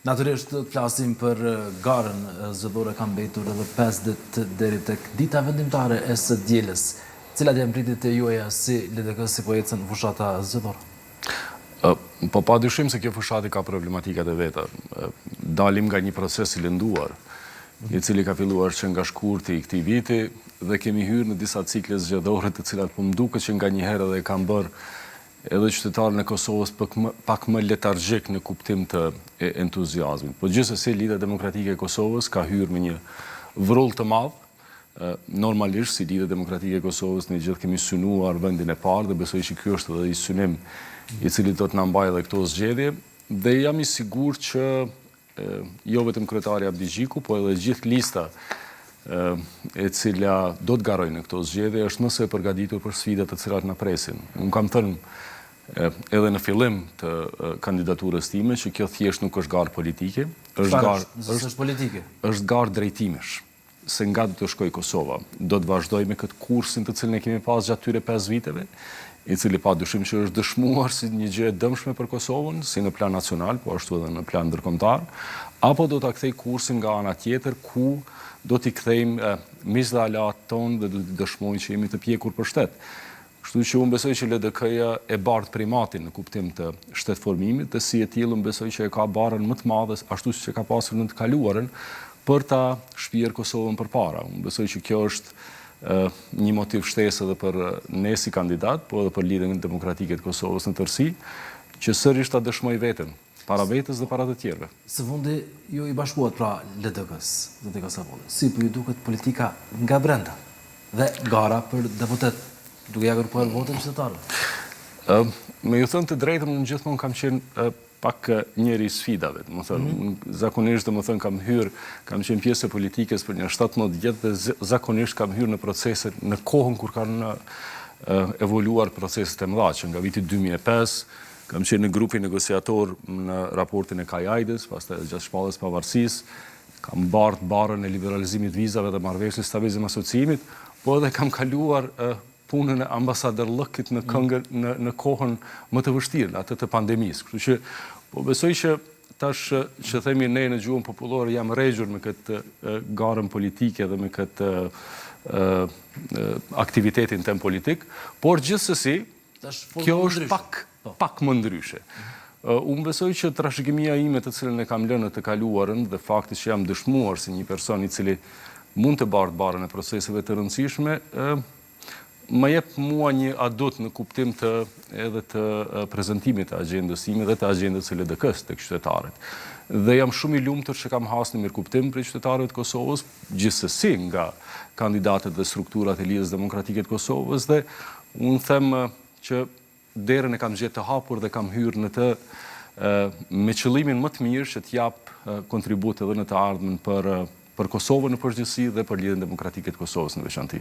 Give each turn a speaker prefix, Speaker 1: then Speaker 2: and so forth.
Speaker 1: Natyrisht të flasim për garën zgjedhore, ka mbetur edhe 5 ditë deri tek dita vendimtare e së dielës. Cilat janë pritjet e juaja si LDK, si po ecën fushata zgjedhore?
Speaker 2: Po padyshim se kjo fushatë ka problematikat e veta. Dalim nga një proces i lënduar, i cili ka filluar që nga shkurti i këtij viti dhe kemi hyrë në disa cikle zgjedhore të cilat po m'duket që nga një herë edhe kanë bërë edhe qytetarën e Kosovës pak më letargjik në kuptim të entuziazmit. Po gjithsesi Lidhja Demokratike e Kosovës ka hyrë me një vrull të madh. Normalisht si Lidhja Demokratike e Kosovës ne gjithë kemi synuar vendin e parë dhe besoj që ky është edhe i synim i cili do të na mbajë edhe këto zgjedhje dhe jam i sigurt që jo vetëm kryetari Abdi Gjiku, po edhe gjithë lista e cila do të garojnë në këto zgjedhje është më së përgatitur për sfidat të cilat na presin. Unë kam thënë edhe në fillim të kandidaturës time që kjo thjesht nuk është garë politike, është garë drejtimesh, se nga do të shkojë Kosova. Do të vazhdoj me këtë kursin të cilin e kemi pas gjatë tyre 5 viteve, i cili padyshim që është dëshmuar si një gjë e dëmshme për Kosovën, si në plan nacional, po ashtu edhe në plan ndërkombëtar, apo do ta kthej kursin nga ana tjetër ku do t'i kthejmë miqdhalat tonë dhe do t'i dëshmojnë që jemi të pjekur për shtet. Kështu që unë besoj që LDK-ja e bardh primatin në kuptim të shtetformimit dhe si e tillë unë besoj që e ka barën më të madhe ashtu siç e ka pasur në të kaluarën për ta shpjerë Kosovën përpara. Unë besoj që kjo është një motiv shtesë edhe për ne si kandidat, po edhe për Lidhjen Demokratike të Kosovës në tërësi, që sërish ta dëshmoj veten para vetës dhe para të tjerëve.
Speaker 1: Së fundi ju i bashkuat pra LDK-s, si po ju duket politika nga brenda dhe gara për deputet duke ja kërkuar votën qytetarëve?
Speaker 2: Me ju thënë të drejtën, unë gjithmonë kam qenë pak njeri i sfidave. Zakonisht kam qenë pjesë e politikës për një 17 vjet dhe zakonisht kam hyrë në proceset në kohën kur kanë evoluar proceset e mëdha, që nga viti 2005 kam qenë në grupin negociator në raportin e Kajajdes, pastaj gjatë shpalljes pavarësisë, kam bardh barën e liberalizimit vizave dhe marrëveshjes stabilizim asociimit, po edhe kam kaluar punën e ambasadorllëkit në kohën më të vështirë, atë të pandemisë. Kështu që po besoj që tash që themi ne në gjuhën popullore jam rregjur me këtë garën politike dhe me këtë aktivitetin tem politik, por gjithsesi kjo është pak më ndryshe. Unë besoj që trashëgimia ime të cilën e kam lënë të kaluarën dhe fakti që jam dëshmuar si një person i cili mund të bardh barën e proceseve të rëndësishme, më jep mua një adut në kuptim edhe të prezantimit të agjendës time dhe të agjendës së LDK-s tek qytetarët. Dhe jam shumë i lumtur që kam hasur në mirëkuptim për qytetarët e Kosovës, gjithsesi nga kandidatët dhe strukturat e Lidhjes Demokratike të Kosovës dhe unë them që derën e kam gjetë të hapur dhe kam hyrë në të me qëllimin më të mirë që t'jap kontribut edhe në të ardhmen për Kosovën në përgjithësi dhe për Lidhjen Demokratike të Kosovës në veçantë.